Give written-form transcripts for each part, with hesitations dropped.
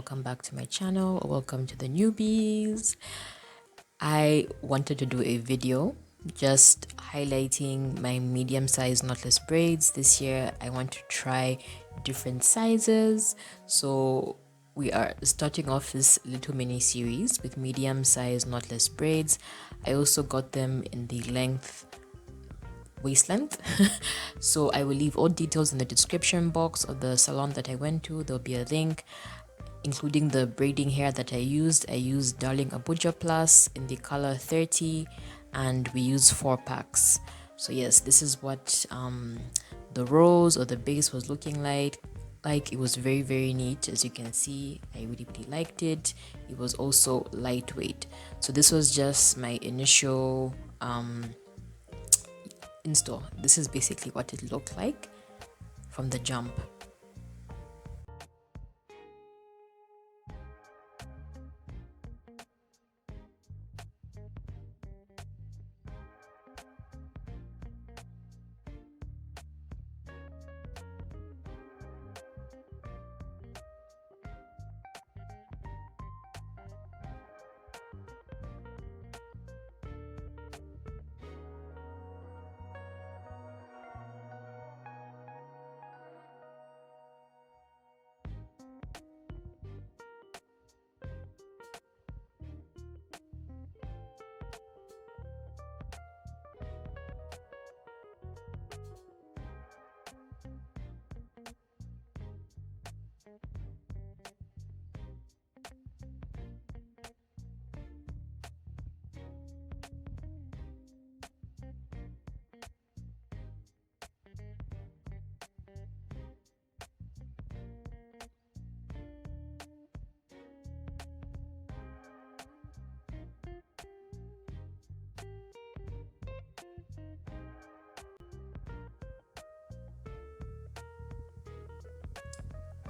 welcome back to my channel, or welcome to the newbies. I wanted to do a video just highlighting my medium-sized knotless braids. This year I want to try different sizes, so we are starting off this little mini series with medium-sized knotless braids. I also got them in the waist length. So I will leave all details in the description box of the salon that I went to. There'll be a link including the braiding hair that I used. I used Darling Abuja Plus in the color 30, and we used 4 packs. So yes, this is what the rose or the base was looking like. It was very neat. As you can see, I really liked it. It was also lightweight. So this was just my initial install. This is basically what it looked like from the jump.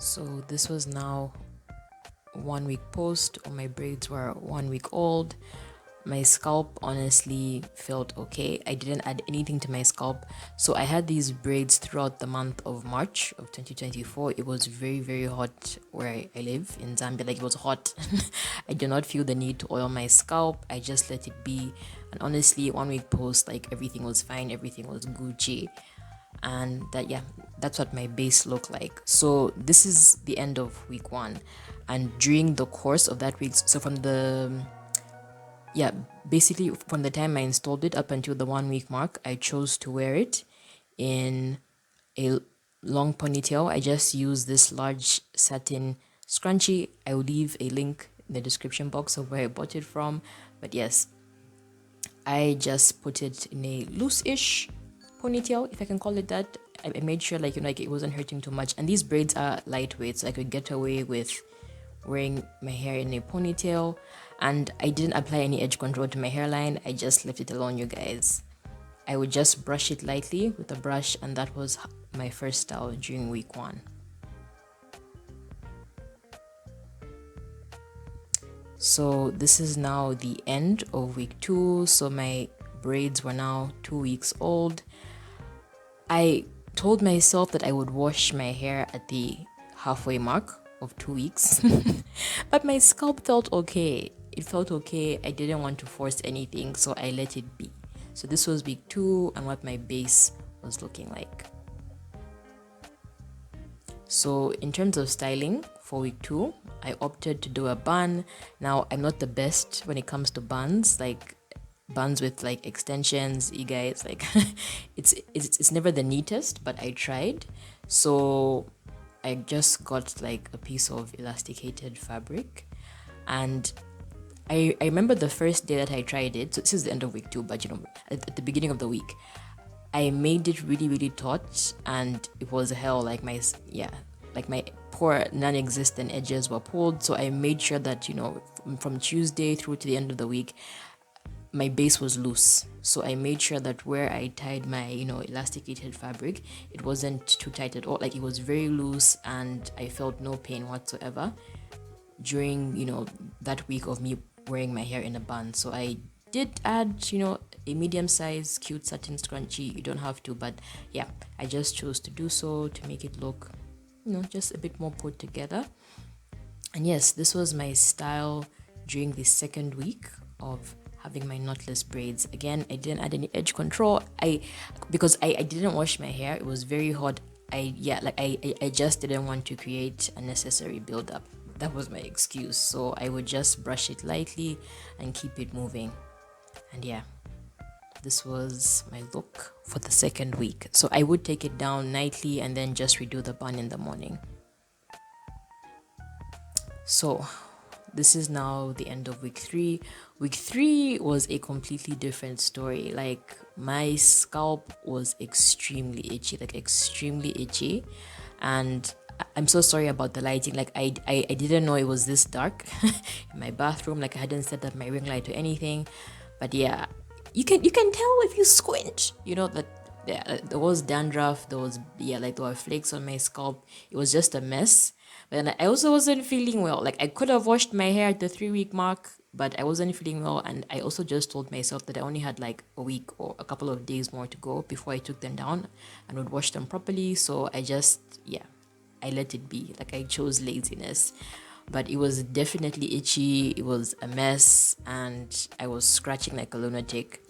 So this was now 1 week post, or my braids were 1 week old. My scalp honestly felt okay. I didn't add anything to my scalp. So I had these braids throughout the month of March of 2024. It was very hot where I live in Zambia. It was hot. I did not feel the need to oil my scalp. I just let it be. And honestly, 1 week post, everything was fine. Everything was Gucci. And that's what my base looked like. So this is the end of week 1, and during the course of that week, so basically from the time I installed it up until the 1 week mark, I chose to wear it in a long ponytail. I just used this large satin scrunchie. I will leave a link in the description box of where I bought it from. But yes, I just put it in a loose-ish ponytail, if I can call it that. I made sure it wasn't hurting too much, and these braids are lightweight, so I could get away with wearing my hair in a ponytail. And I didn't apply any edge control to my hairline. I just left it alone, you guys. I would just brush it lightly with a brush, and that was my first style during week 1. So this is now the end of week 2. So my braids were now 2 weeks old. I told myself that I would wash my hair at the halfway mark of 2 weeks, but my scalp felt okay. It felt okay. I didn't want to force anything, so I let it be. So this was week 2 and what my base was looking like. So in terms of styling for week 2, I opted to do a bun. Now, I'm not the best when it comes to buns, buns with extensions, you guys, it's never the neatest, but I tried. So I just got a piece of elasticated fabric, and I remember the first day that I tried it. So this is the end of week 2, but at the beginning of the week, I made it really taut, and it was hell. My poor non-existent edges were pulled. So I made sure that from Tuesday through to the end of the week, my base was loose. So I made sure that where I tied my elasticated fabric, it wasn't too tight at all. It was very loose, and I felt no pain whatsoever during that week of me wearing my hair in a bun. So I did add a medium-sized cute satin scrunchie. You don't have to, but yeah, I just chose to do so to make it look just a bit more put together. And yes, this was my style during the second week of having my knotless braids. Again, I didn't add any edge control. I didn't wash my hair. It was very hot. I just didn't want to create unnecessary buildup. That was my excuse. So I would just brush it lightly and keep it moving. And yeah, this was my look for the second week. So I would take it down nightly and then just redo the bun in the morning. So this is now the end of week 3. Week 3 was a completely different story. Like, my scalp was extremely itchy, and I'm so sorry about the lighting. Like, I didn't know it was this dark in my bathroom. Like, I hadn't set up my ring light or anything. But yeah, you can tell if you squint, that there was dandruff, there were flakes on my scalp. It was just a mess. But then I also wasn't feeling well. Like, I could have washed my hair at the 3-week mark, but I wasn't feeling well. And I also just told myself that I only had like a week or a couple of days more to go before I took them down and would wash them properly. So I let it be. Like, I chose laziness. But it was definitely itchy. It was a mess. And I was scratching like a lunatic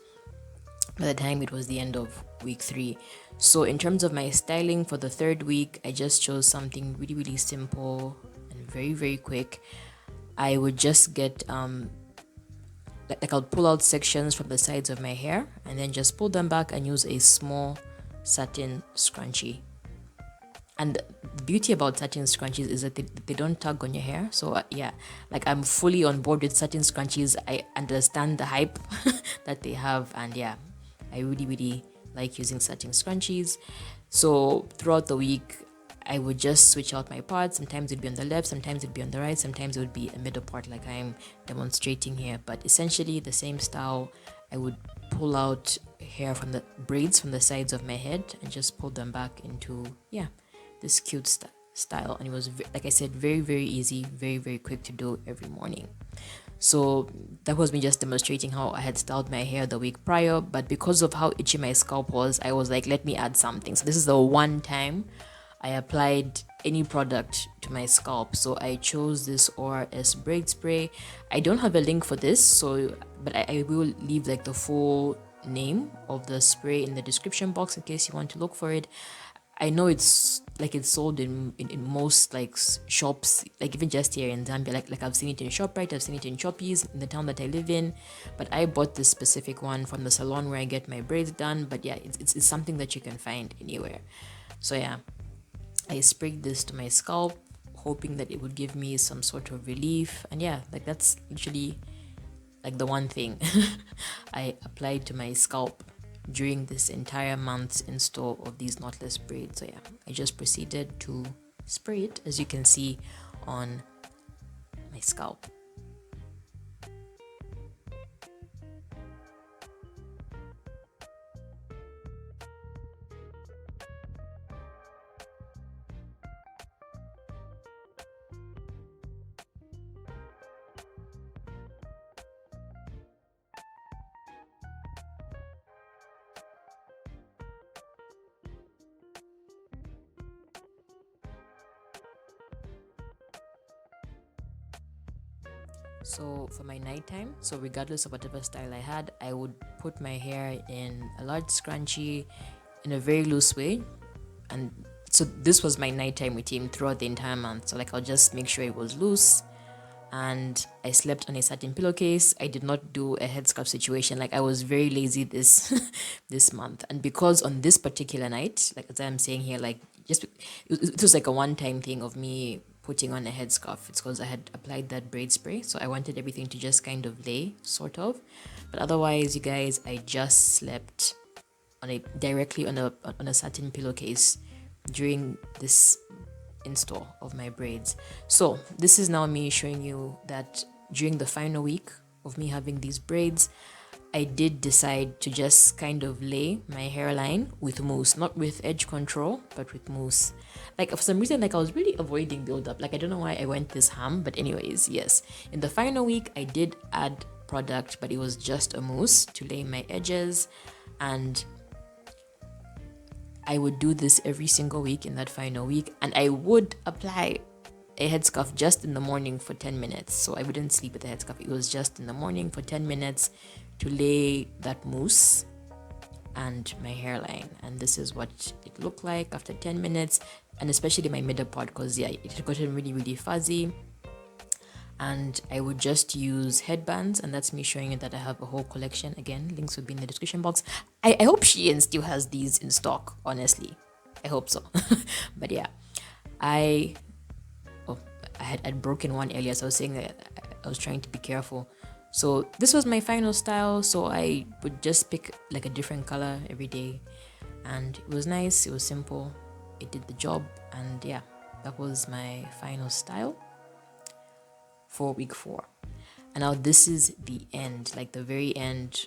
by the time it was the end of week 3. So in terms of my styling for the 3rd week, I just chose something really, really simple and very, very quick. I would just get I'll pull out sections from the sides of my hair and then just pull them back and use a small satin scrunchie. And the beauty about satin scrunchies is that they don't tug on your hair. So like, I'm fully on board with satin scrunchies. I understand the hype that they have, and yeah, I really, really like using satin scrunchies. So throughout the week, I would just switch out my parts. Sometimes it'd be on the left, sometimes it'd be on the right, sometimes it would be a middle part like I'm demonstrating here. But essentially the same style. I would pull out hair from the braids from the sides of my head and just pull them back into, this cute style. And it was, like I said, very, very easy, very, very quick to do every morning. So that was me just demonstrating how I had styled my hair the week prior. But because of how itchy my scalp was, I was like, let me add something. So this is the one time I applied any product to my scalp. So I chose this ORS braid spray. I don't have a link for this, but I will leave like the full name of the spray in the description box in case you want to look for it. I know it's sold in most like shops, like even just here in Zambia. Like I've seen it in ShopRite, I've seen it in Choppies in the town that I live in. But I bought this specific one from the salon where I get my braids done. But yeah, it's something that you can find anywhere. So yeah, I sprayed this to my scalp, hoping that it would give me some sort of relief. And yeah, like that's literally like the one thing I applied to my scalp during this entire month's install of these knotless braids. So yeah, I just proceeded to spray it, as you can see on my scalp. So for my nighttime, so regardless of whatever style I had, I would put my hair in a large scrunchie in a very loose way. And so this was my nighttime routine throughout the entire month. So like, I'll just make sure it was loose. And I slept on a satin pillowcase. I did not do a headscarf situation. Like, I was very lazy this this month. And because on this particular night, like as I'm saying here, like it was like a one-time thing of me putting on a headscarf. It's because I had applied that braid spray, so I wanted everything to just kind of lay, sort of. But otherwise, you guys, I just slept directly on a satin pillowcase during this install of my braids. So this is now me showing you that during the final week of me having these braids, I did decide to just kind of lay my hairline with mousse, not with edge control, but with mousse. Like, for some reason, like I was really avoiding buildup. Like, I don't know why I went this ham, but anyways, yes. In the final week, I did add product, but it was just a mousse to lay my edges. And I would do this every single week in that final week. And I would apply a headscarf just in the morning for 10 minutes. So I wouldn't sleep with the headscarf. It was just in the morning for 10 minutes to lay that mousse and my hairline. And this is what it looked like after 10 minutes. And especially my middle part, because yeah, it had gotten really, really fuzzy. And I would just use headbands, and that's me showing you that I have a whole collection. Again, links will be in the description box. I hope Shein still has these in stock, honestly. I hope so. But yeah, I had broken one earlier, so I was saying that I was trying to be careful. So this was my final style, so I would just pick like a different color every day, and it was nice, it was simple, it did the job, and yeah, that was my final style for week 4. And now this is the end, like the very end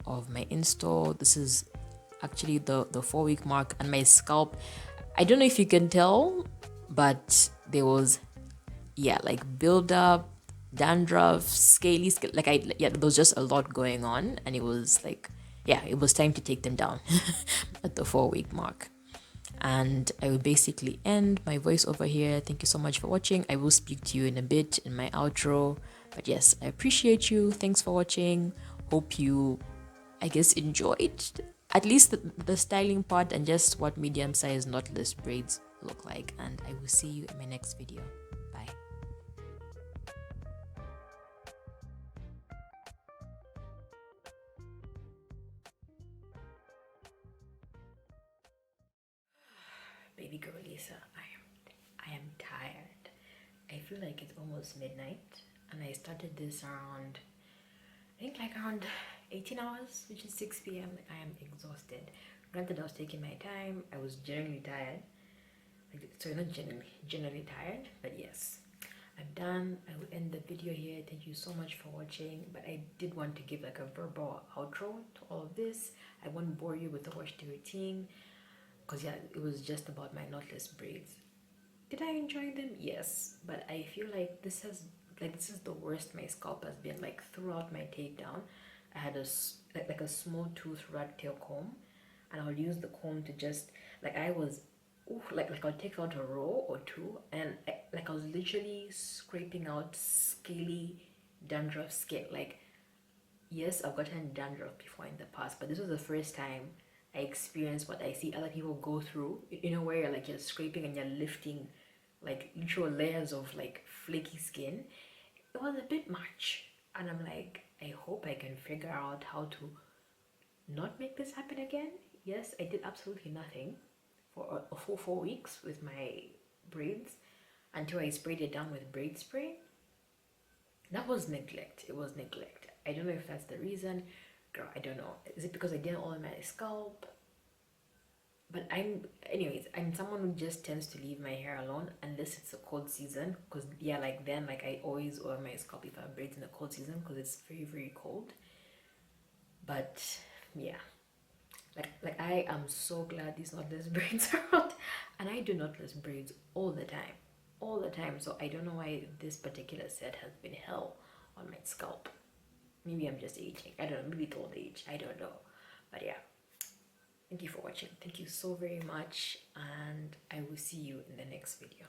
of my install. This is actually the 4-week mark, and my scalp, I don't know if you can tell, but there was like build up, dandruff, scaly, like there was just a lot going on, and it was like, it was time to take them down at the 4-week mark. And I will basically end my voice over here. Thank you so much for watching. I will speak to you in a bit in my outro, but yes, I appreciate you. Thanks for watching. Hope you, I guess, enjoyed at least the styling part and just what medium-sized knotless braids look like. And I will see you in my next video. Bye. Baby girl Lisa, I am tired. I feel like it's almost midnight, and I started this around, I think like around 18 hours, which is 6 p.m. Like, I am exhausted. Granted, I was taking my time. I was generally tired. Sorry, not generally tired, but yes. I'm done. I will end the video here. Thank you so much for watching, but I did want to give like a verbal outro to all of this. I won't bore you with the wash day routine, because yeah, it was just about my knotless braids. Did I enjoy them? Yes, but I feel like this is the worst my scalp has been. Like throughout my takedown, I had a like a small tooth rat tail comb, and I'll use the comb to just like I'll take out a row or two, and I was literally scraping out scaly dandruff skin. Like, yes, I've gotten dandruff before in the past, but this was the first time I experienced what I see other people go through. You know, where you're scraping and you're lifting like literal layers of like flaky skin. It was a bit much, and I'm like, I hope I can figure out how to not make this happen again. Yes, I did absolutely nothing for a full 4 weeks with my braids until I sprayed it down with braid spray. That was neglect. It was neglect. I don't know if that's the reason. Girl, I don't know. Is it because I didn't oil my scalp? But I'm someone who just tends to leave my hair alone unless it's a cold season, because I always oil my scalp if I have braids in the cold season, because it's very, very cold. But yeah, like I am so glad these knotless braids are out, and I do knotless braids all the time, so I don't know why this particular set has been hell on my scalp. Maybe I'm just aging, I don't know, maybe it's old age, I don't know. But yeah, thank you for watching. Thank you so very much, and I will see you in the next video.